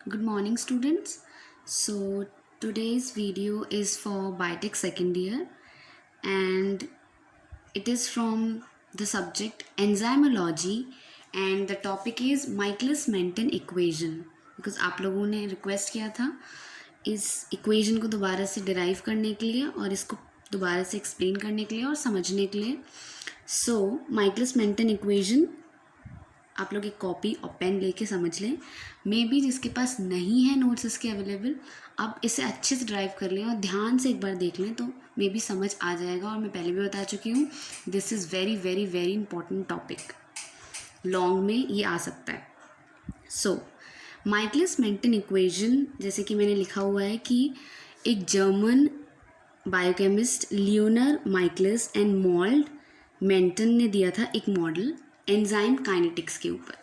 Good morning, students. So, today's video is for Biotech second year and it is from the subject enzymology and the topic is Michaelis-Menten equation because आप लोगों ने request किया था इस equation को दोबारा से डिराइव करने के लिए और इसको दोबारा से एक्सप्लेन करने के लिए और समझने के लिए. सो माइकलिस-मेंटन इक्वेशन आप लोग एक कॉपी और पेन लेके समझ लें. मे बी जिसके पास नहीं है नोट्स इसके अवेलेबल, आप इसे अच्छे से ड्राइव कर लें और ध्यान से एक बार देख लें तो मे बी समझ आ जाएगा. और मैं पहले भी बता चुकी हूँ, this is very very very important topic, long में ये आ सकता है. सो माइकलिस-मेंटन इक्वेशन, जैसे कि मैंने लिखा हुआ है कि एक German biochemist Leonor Michaelis and Maud Menten ने दिया था एक मॉडल एंजाइम काइनेटिक्स के ऊपर.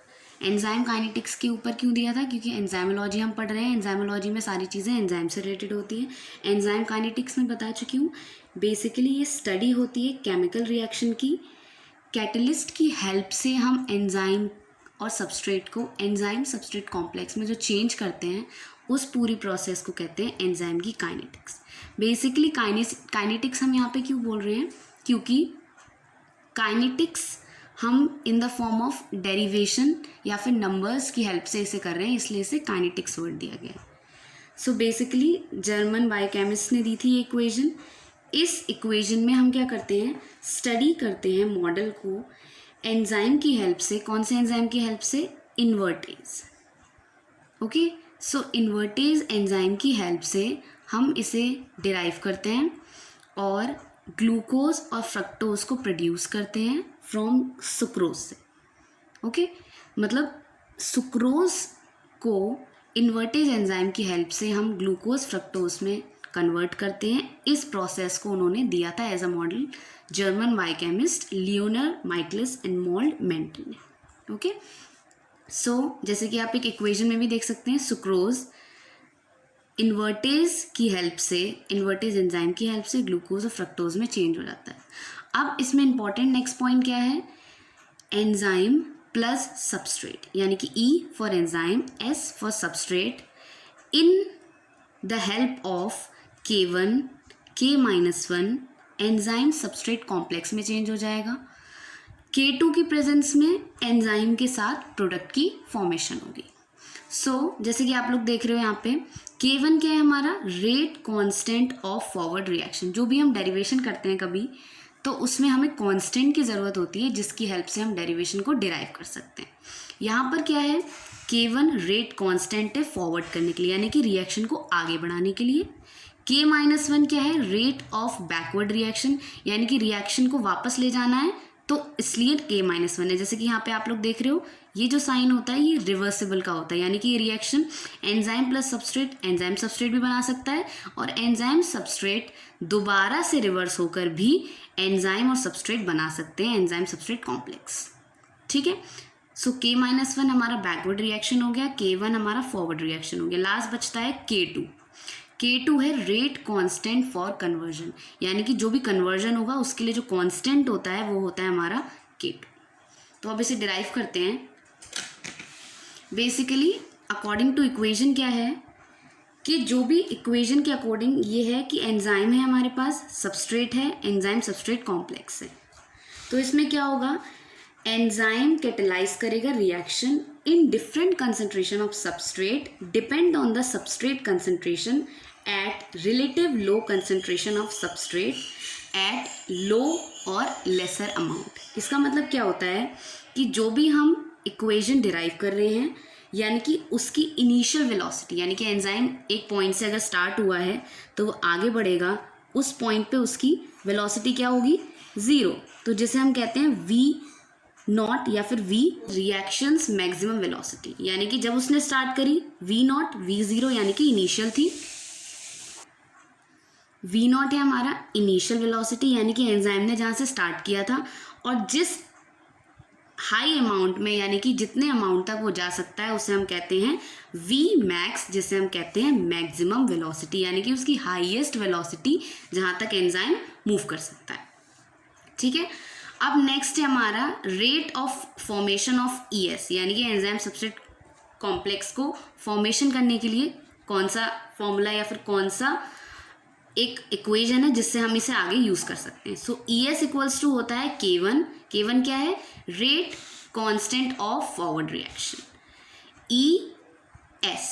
एंजाइम काइनेटिक्स के ऊपर क्यों दिया था? क्योंकि एंजाइमोलॉजी हम पढ़ रहे हैं, एंजाइमोलॉजी में सारी चीज़ें एंजाइम से रिलेटेड होती हैं. एंजाइम काइनेटिक्स में बता चुकी हूँ, बेसिकली ये स्टडी होती है केमिकल रिएक्शन की. कैटलिस्ट की हेल्प से हम एंजाइम और सबस्ट्रेट को एंजाइम सबस्ट्रेट कॉम्प्लेक्स में जो चेंज करते हैं उस पूरी प्रोसेस को कहते हैं एंजाइम की काइनेटिक्स. बेसिकली काइनेटिक्स हम यहाँ पे क्यों बोल रहे हैं? क्योंकि काइनेटिक्स हम in the form of derivation या फिर नंबर्स की हेल्प से इसे कर रहे हैं, इसलिए इसे काइनेटिक्स वर्ड दिया गया है. सो बेसिकली जर्मन बायोकेमिस्ट ने दी थी ये इक्वेशन. इस इक्वेशन में हम क्या करते हैं? स्टडी करते हैं मॉडल को एंजाइम की हेल्प से. कौन से एंजाइम की हेल्प से? इन्वर्टेज. ओके, सो इन्वर्टेज एंजाइम की हेल्प से हम इसे डिराइव करते हैं और ग्लूकोज और फ्रक्टोज को प्रोड्यूस करते हैं फ्रॉम सुक्रोज से. ओके, मतलब सुक्रोज को इन्वर्टेज एंजाइम की हेल्प से हम ग्लूकोज फ्रक्टोज में कन्वर्ट करते हैं. इस प्रोसेस को उन्होंने दिया था as a model German biochemist Leonor Michaelis and Maud Menten ने. ओके, सो जैसे कि आप एक इक्वेशन में भी देख सकते हैं, सुक्रोज इन्वर्टेज की हेल्प से, इन्वर्टेज एंजाइम की हेल्प से ग्लूकोज और फ्रक्टोज में चेंज हो जाता है. अब इसमें इंपॉर्टेंट नेक्स्ट पॉइंट क्या है? एंजाइम प्लस सबस्ट्रेट, यानी कि E for enzyme, S for substrate, in the help of K1 K-1 enzyme substrate complex में चेंज हो जाएगा. K2 की प्रेजेंस में एंजाइम के साथ प्रोडक्ट की फॉर्मेशन होगी. सो जैसे कि आप लोग देख रहे हो यहाँ पे K1 क्या है हमारा? Rate constant of forward reaction. जो भी हम डेरिवेशन करते हैं कभी, तो उसमें हमें कांस्टेंट की ज़रूरत होती है जिसकी हेल्प से हम डेरिवेशन को डिराइव कर सकते हैं. यहाँ पर क्या है? K1 रेट कांस्टेंट है फॉरवर्ड करने के लिए, यानी कि रिएक्शन को आगे बढ़ाने के लिए. K-1 क्या है? रेट ऑफ बैकवर्ड रिएक्शन, यानी कि रिएक्शन को वापस ले जाना है, तो इसलिए K-1 है. जैसे कि यहाँ पे आप लोग देख रहे हो, ये जो साइन होता है ये रिवर्सिबल का होता है, यानी कि ये reaction enzyme plus substrate, enzyme substrate भी बना सकता है और एंजाइम सबस्ट्रेट दोबारा से रिवर्स होकर भी एंजाइम और सबस्ट्रेट बना सकते हैं, एंजाइम सबस्ट्रेट कॉम्प्लेक्स. ठीक है, सो K-1 हमारा बैकवर्ड रिएक्शन हो गया, K1 हमारा फॉरवर्ड रिएक्शन हो गया. लास्ट बचता है K2. K2 है रेट कांस्टेंट फॉर कन्वर्जन, यानी कि जो भी कन्वर्जन होगा उसके लिए जो कांस्टेंट होता है वो होता है हमारा K2. तो अब इसे डिराइव करते हैं. बेसिकली अकॉर्डिंग टू इक्वेशन क्या है कि जो भी इक्वेशन के अकॉर्डिंग ये है कि एंजाइम है हमारे पास, सबस्ट्रेट है, एंजाइम सबस्ट्रेट कॉम्प्लेक्स है. तो इसमें क्या होगा? एंजाइम कैटेलाइज करेगा reaction in different concentration of substrate depend on the substrate concentration at relative low concentration of substrate at low और लेसर अमाउंट. इसका मतलब क्या होता है कि जो भी हम इक्वेशन डिराइव कर रहे हैं, यानी कि उसकी इनिशियल वेलोसिटी, यानी कि एंजाइम एक पॉइंट से अगर स्टार्ट हुआ है तो वो आगे बढ़ेगा, उस पॉइंट पे उसकी वेलोसिटी क्या होगी? 0. तो जिसे हम कहते हैं V0 या फिर V रिएक्शंस मैक्सिमम वेलोसिटी, यानी कि जब उसने स्टार्ट करी V0 V0 यानी कि इनिशियल थी. V0 है हमारा इनिशियल वेलोसिटी, यानी कि एंजाइम ने जहाँ से स्टार्ट किया था, और जिस हाई अमाउंट में, यानी कि जितने अमाउंट तक वो जा सकता है उसे हम कहते हैं Vmax, जिसे हम कहते हैं मैक्सिमम वेलोसिटी, यानी कि उसकी हाईएस्ट वेलोसिटी जहाँ तक एंजाइम मूव कर सकता है. ठीक है, अब नेक्स्ट है हमारा rate of formation of ES, यानी कि एंजाइम सबस्ट्रेट कॉम्प्लेक्स को फॉर्मेशन करने के लिए कौन सा फॉर्मूला या फिर कौन सा एक इक्वेशन है जिससे हम इसे आगे यूज कर सकते हैं. सो ES इक्वल्स टू होता है K1. K1 क्या है? Rate constant of forward reaction. ES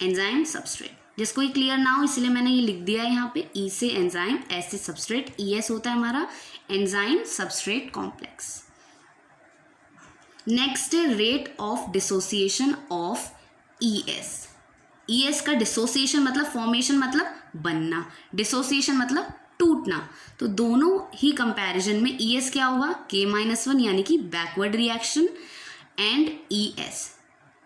enzyme substrate. जिसको ये क्लियर ना हो इसलिए मैंने ये लिख दिया है यहाँ पे. E से एंजाइम, S से सबस्ट्रेट. ES होता है हमारा एंजाइम सबस्ट्रेट कॉम्प्लेक्स. नेक्स्ट है rate of dissociation of ES. ES का डिसोसिएशन मतलब फॉर्मेशन मतलब बनना, डिसोसिएशन मतलब टूटना. तो दोनों ही कंपैरिजन में ES क्या होगा? K-1 यानी कि बैकवर्ड रिएक्शन एंड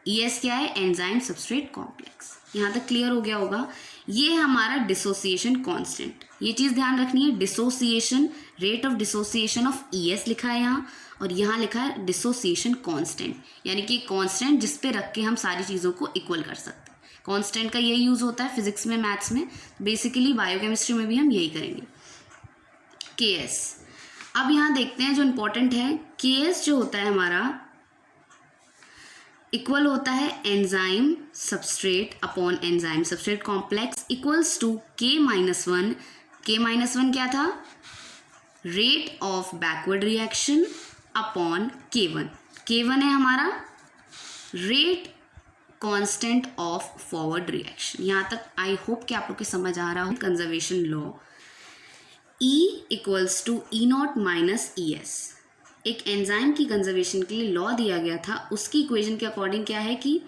ES क्या है? Enzyme substrate complex. यहाँ तक क्लियर हो गया होगा. ये है हमारा डिसोसिएशन कांस्टेंट. ये चीज़ ध्यान रखनी है. Dissociation, rate of dissociation of ES लिखा है यहाँ, और यहाँ लिखा है डिसोसिएशन कांस्टेंट, यानी कि कांस्टेंट जिस पे रख के हम सारी चीज़ों को इक्वल कर सकते हैं. कांस्टेंट का यही यूज़ होता है फिजिक्स में, मैथ्स में, बेसिकली बायोकेमिस्ट्री में भी हम यही करेंगे. KS. अब यहाँ देखते हैं जो इम्पोर्टेंट है. KS जो होता है हमारा इक्वल होता है enzyme substrate upon enzyme substrate complex equals to K-1. K-1 क्या था? Rate of backward reaction upon K1. K1 है हमारा rate constant of forward reaction. यहाँ तक आई होप कि आप लोग के समझ आ रहा हो. Conservation law E equals to E0 minus ES. एक एंजाइम की कंजर्वेशन के लिए लॉ दिया गया था. उसकी इक्वेशन के अकॉर्डिंग क्या है कि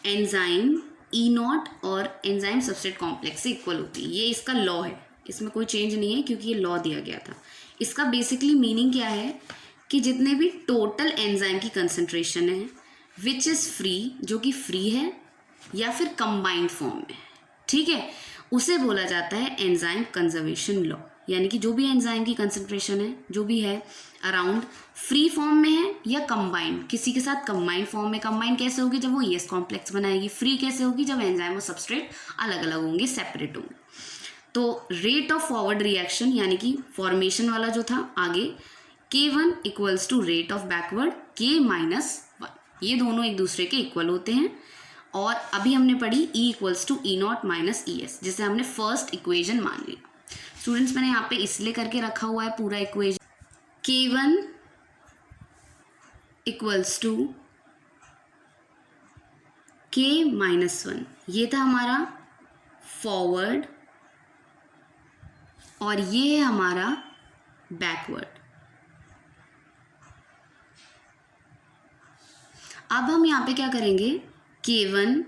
एंजाइम E0 और एंजाइम सबस्ट्रेट कॉम्प्लेक्स से इक्वल होती है. ये इसका लॉ है, इसमें कोई चेंज नहीं है क्योंकि ये लॉ दिया गया था. इसका बेसिकली मीनिंग क्या है कि जितने भी टोटल एंजाइम की कंसंट्रेशन है विच इज़ फ्री, जो कि फ्री है या फिर कंबाइंड फॉर्म में, ठीक है, उसे बोला जाता है एंजाइम कंजर्वेशन लॉ. यानी कि जो भी एंजाइम की कंसंट्रेशन है, जो भी है अराउंड, फ्री फॉर्म में है या कंबाइंड, किसी के साथ कंबाइंड फॉर्म में. कंबाइंड कैसे होगी? जब वो ES कॉम्प्लेक्स बनाएगी. फ्री कैसे होगी? जब एंजाइम और सबस्ट्रेट अलग अलग होंगे, सेपरेट होंगे. तो रेट ऑफ फॉरवर्ड रिएक्शन यानी कि फॉर्मेशन वाला जो था आगे, K1 equals to rate of backward K-1. ये दोनों एक दूसरे के इक्वल होते हैं. और अभी हमने पढ़ी E equals to E0 minus ES, जिसे हमने फर्स्ट इक्वेशन मान लिया. स्टूडेंट्स मैंने यहाँ पे इसलिए करके रखा हुआ है पूरा equation. K1 equals to K-1. ये था हमारा फॉरवर्ड और ये है हमारा बैकवर्ड. अब हम यहाँ पे क्या करेंगे? K1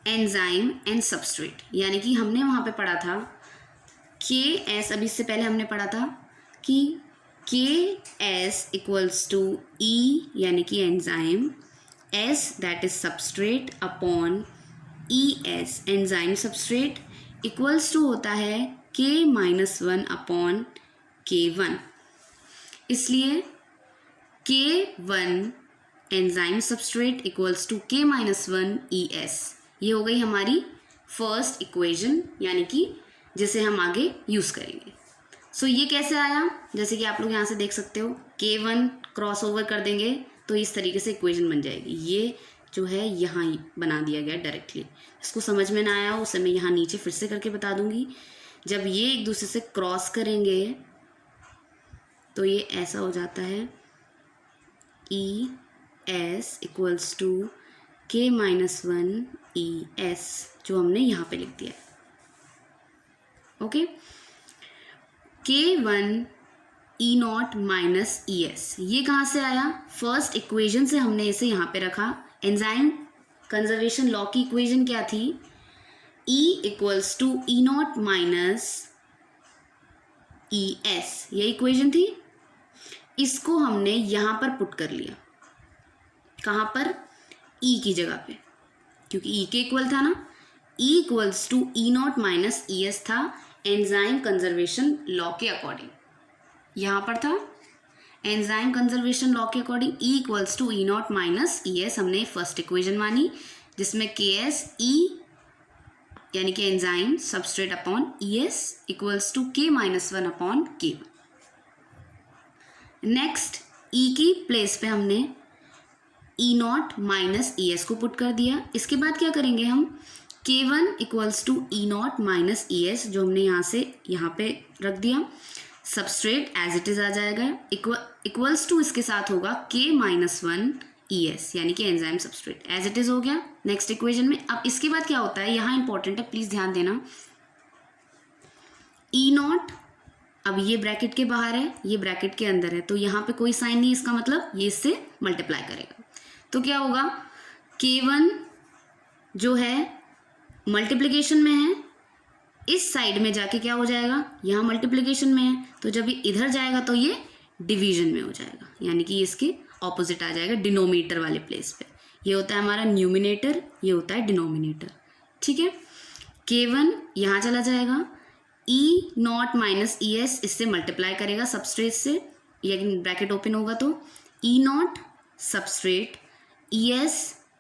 एंजाइम एंड सबस्ट्रेट, यानी कि हमने वहाँ पे पढ़ा था KS, अभी इससे पहले हमने पढ़ा था कि KS इक्वल्स टू E यानी कि enzyme, S that is substrate upon ES enzyme substrate equals to होता है K-1 अपॉन K1. इसलिए K1 enzyme substrate equals to K-1 ES. ये हो गई हमारी फर्स्ट इक्वेशन, यानी कि जिसे हम आगे यूज़ करेंगे. सो ये कैसे आया? जैसे कि आप लोग यहाँ से देख सकते हो, K1 क्रॉस ओवर कर देंगे तो इस तरीके से इक्वेशन बन जाएगी. ये जो है यहाँ ही बना दिया गया डायरेक्टली. इसको समझ में ना आया हो उसे मैं यहाँ नीचे फिर से करके बता दूंगी. जब ये एक दूसरे से क्रॉस करेंगे तो ये ऐसा हो जाता है ES equals to K-1 ES, जो हमने यहाँ पे लिख दिया है. Okay. K1 E0 minus ES ये कहाँ से आया? फर्स्ट इक्वेशन से हमने इसे यहाँ पे रखा. एंजाइम कंजर्वेशन लॉ की इक्वेशन क्या थी? E equals to E0 minus ES, ये इक्वेशन थी. इसको हमने यहाँ पर पुट कर लिया. कहाँ पर? E की जगह पे, क्योंकि E के इक्वल था ना. E equals to E0 minus ES था एंजाइम कंजर्वेशन लॉ के अकॉर्डिंग. यहाँ पर था एंजाइम कंजर्वेशन लॉ के according E equals to E0 minus ES हमने फर्स्ट इक्वेशन मानी, जिसमें KS E यानी कि enzyme substrate upon ES equals to K-1 upon K1. Next E की प्लेस पे हमने E naught minus E S को पुट कर दिया। इसके बाद क्या करेंगे हम, K1 equals to E naught minus E S, जो हमने यहाँ से यहाँ पे रख दिया, सबस्ट्रेट एज इट इज आ जाएगा, इक्वल्स टू इसके साथ होगा K-1 ई एस, यानी कि enzyme substrate as it is हो गया नेक्स्ट इक्वेशन में। अब इसके बाद क्या होता है, यहाँ इंपॉर्टेंट है, प्लीज ध्यान देना, ई नॉट, अब ये ब्रैकेट के बाहर है, ये ब्रैकेट के अंदर है, तो यहाँ पे कोई साइन नहीं, इसका मतलब ये इससे मल्टीप्लाई करेगा, तो क्या होगा, K1 जो है मल्टीप्लिकेशन में है, इस साइड में जाके क्या हो जाएगा, यहाँ मल्टीप्लिकेशन में है, तो जब ये इधर जाएगा तो ये डिवीजन में हो जाएगा, यानी कि इसके ऑपोजिट आ जाएगा डिनोमिनेटर वाले प्लेस पे। ये होता है हमारा न्यूमिनेटर, ये होता है डिनोमिनेटर, ठीक है। K1 यहाँ चला जाएगा, E naught minus E S इससे मल्टीप्लाई करेगा सबस्ट्रेट से, ये ब्रैकेट ओपन होगा तो E naught substrate E S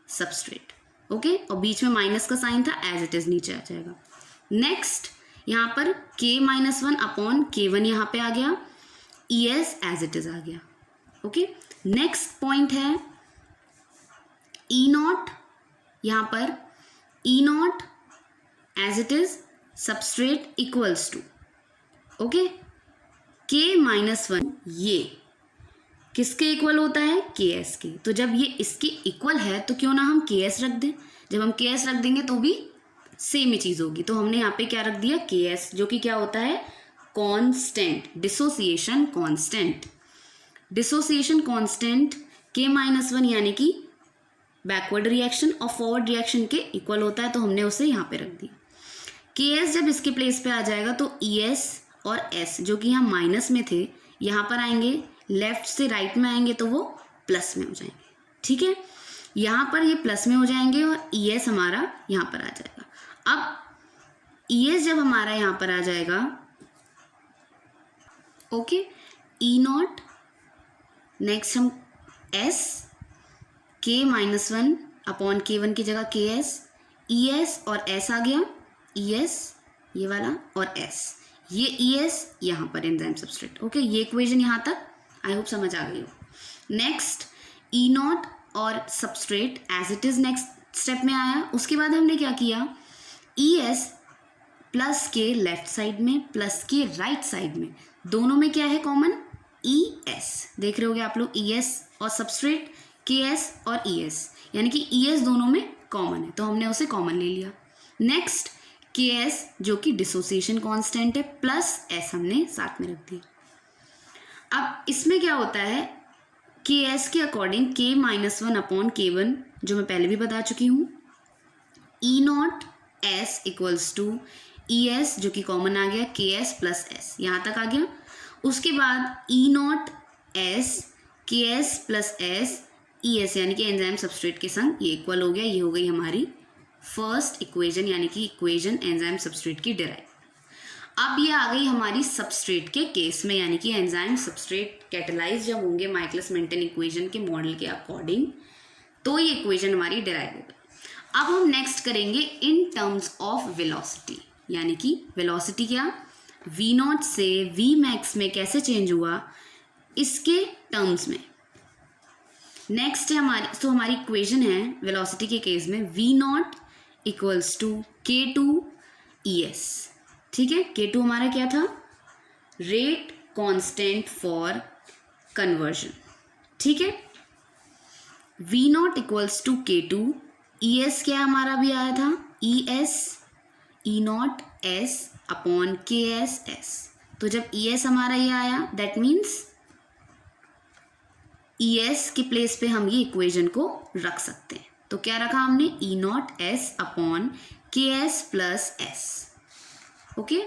substrate, okay, और बीच में माइनस का साइन था, एज इट इज नीचे आ जाएगा। नेक्स्ट यहाँ पर K-1 अपॉन K1 यहाँ पे आ गया, E S as it is आ गया, ओके। नेक्स्ट पॉइंट है ई नॉट, यहाँ पर E naught as it is substrate equals to, okay, K-1 ये किसके इक्वल होता है, KS के, तो जब ये इसके इक्वल है तो क्यों ना हम KS रख दें, जब हम KS रख देंगे तो भी सेम ही चीज़ होगी, तो हमने यहाँ पे क्या रख दिया, KS, जो कि क्या होता है, constant, dissociation constant, dissociation constant K-1 यानी कि बैकवर्ड रिएक्शन और फॉरवर्ड रिएक्शन के इक्वल होता है, तो हमने उसे यहाँ पे रख दिया। KS जब इसके प्लेस पे आ जाएगा तो ES और S जो कि यहाँ माइनस में थे, यहाँ पर आएंगे, लेफ्ट से राइट में आएंगे तो वो प्लस में हो जाएंगे, ठीक है, यहाँ पर ये प्लस में हो जाएंगे और ES हमारा यहाँ पर आ जाएगा। अब ES जब हमारा यहाँ पर आ जाएगा, ओके, ई नॉट, नेक्स्ट हम S, K-1 अपॉन K1 की जगह KS, ES और S आ गया, ES ये वाला और S, ये ES यहाँ पर एंजाइम सबस्ट्रेट, ओके, ये इक्वेशन यहाँ तक आई होप समझ आ गई हो। नेक्स्ट ई नॉट और substrate as it is next step में आया, उसके बाद हमने क्या किया, ES प्लस के लेफ्ट साइड में प्लस के राइट साइड में, दोनों में क्या है कॉमन, ES, देख रहे होगे आप लोग, ES और सबस्ट्रेट, KS और ES, यानी कि ES दोनों में कॉमन है, तो हमने उसे कॉमन ले लिया। नेक्स्ट KS जो कि डिसोसिएशन कांस्टेंट है, प्लस S हमने साथ में रख दिया। अब इसमें क्या होता है, KS के अकॉर्डिंग K-1 अपॉन K1 जो मैं पहले भी बता चुकी हूँ, E naught S equals to ES जो कि कॉमन आ गया, KS प्लस S यहाँ तक आ गया। उसके बाद E naught S KS plus S ES यानी कि एंजाइम सबस्ट्रेट के संग ये इक्वल हो गया, ये हो गई हमारी फर्स्ट इक्वेशन, यानी कि इक्वेशन एंजाइम सबस्ट्रेट की डिराइव। अब ये आ गई हमारी सबस्ट्रेट के केस में, यानी कि एंजाइम सबस्ट्रेट कैटेलाइज जब होंगे माइकलिस मेंटन इक्वेशन के मॉडल के अकॉर्डिंग, तो ये इक्वेशन हमारी डिराइव होगी। अब हम नेक्स्ट करेंगे इन टर्म्स ऑफ वेलोसिटी, यानी कि वेलोसिटी क्या, V नॉट से V मैक्स में कैसे चेंज हुआ, इसके टर्म्स में। नेक्स्ट है हमारी, तो हमारी इक्वेशन है वेलोसिटी के केस में V naught equals to K2 ES, ठीक है, K2 हमारा क्या था, रेट कांस्टेंट फॉर कन्वर्जन, ठीक है, V naught equals to K2, ES क्या हमारा भी आया था, ES E naught S upon KS S, तो जब ES हमारा ये आया दैट मीन्स ES के प्लेस पे हम ये इक्वेशन को रख सकते हैं, तो क्या रखा हमने, E naught S upon KS plus S, okay.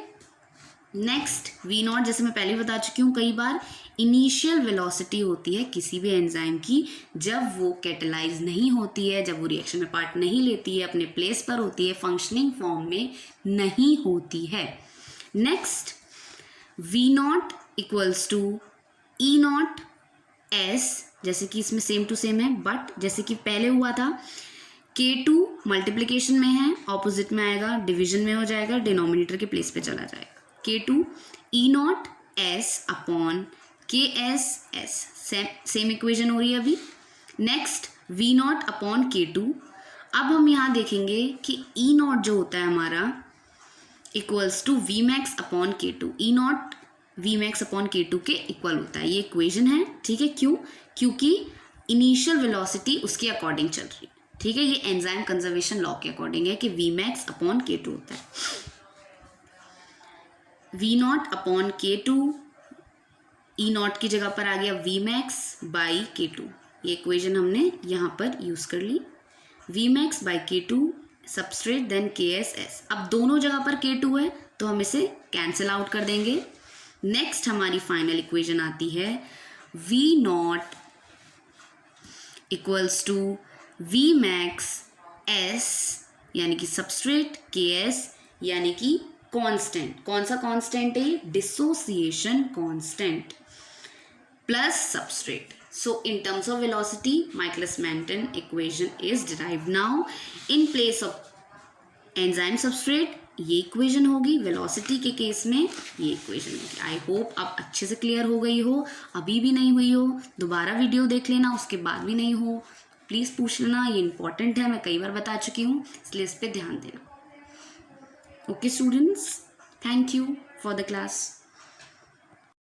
Next V naught, जैसे मैं पहले बता चुकी हूँ कई बार, इनिशियल वेलोसिटी होती है किसी भी एंजाइम की जब वो कैटेलाइज नहीं होती है, जब वो रिएक्शन में पार्ट नहीं लेती है, अपने प्लेस पर होती है, फंक्शनिंग फॉर्म में नहीं होती है। Next V naught equals to E naught S, जैसे कि इसमें सेम टू सेम है, बट जैसे कि पहले हुआ था K2 मल्टीप्लिकेशन में है, ऑपोजिट में आएगा, डिवीजन में हो जाएगा, डिनोमिनेटर के प्लेस पे चला जाएगा, K2 ई naught S upon KS S, same equation हो रही है अभी। Next V0 upon K2। अब हम यहाँ देखेंगे कि E0 जो होता है हमारा equals to V max upon K2। E0 V max upon K2 के इक्वल होता है, ये इक्वेशन है, ठीक है। क्यों? क्योंकि इनिशियल वेलोसिटी उसके अकॉर्डिंग चल रही है, ठीक है। ये एंजाइम कंजर्वेशन लॉ के अकॉर्डिंग है कि वी मैक्स अपॉन K2 होता है। V0 अपॉन K2, E0 की जगह पर आ गया वी मैक्स बाई K2। ये इक्वेशन हमने यहाँ पर यूज कर ली। V max by K2 substrate then KSS। अब दोनों जगह पर K2 है तो हम इसे कैंसिल आउट कर देंगे। नेक्स्ट हमारी फाइनल इक्वेशन आती है V0 equals to V max S यानी कि सबस्ट्रेट KS यानी कि कांस्टेंट। कौन सा कांस्टेंट है? Dissociation constant plus substrate. So in terms of velocity, Michaelis-Menten equation is derived now. In place of enzyme substrate ये इक्वेशन होगी, वेलोसिटी के केस में ये इक्वेशन होगी। आई होप आप अच्छे से क्लियर हो गई हो। अभी भी नहीं हुई हो दोबारा वीडियो देख लेना, उसके बाद भी नहीं हो प्लीज़ पूछ लेना, ये इंपॉर्टेंट है, मैं कई बार बता चुकी हूँ, इसलिए इस पर ध्यान देना। Okay students, thank you for the class.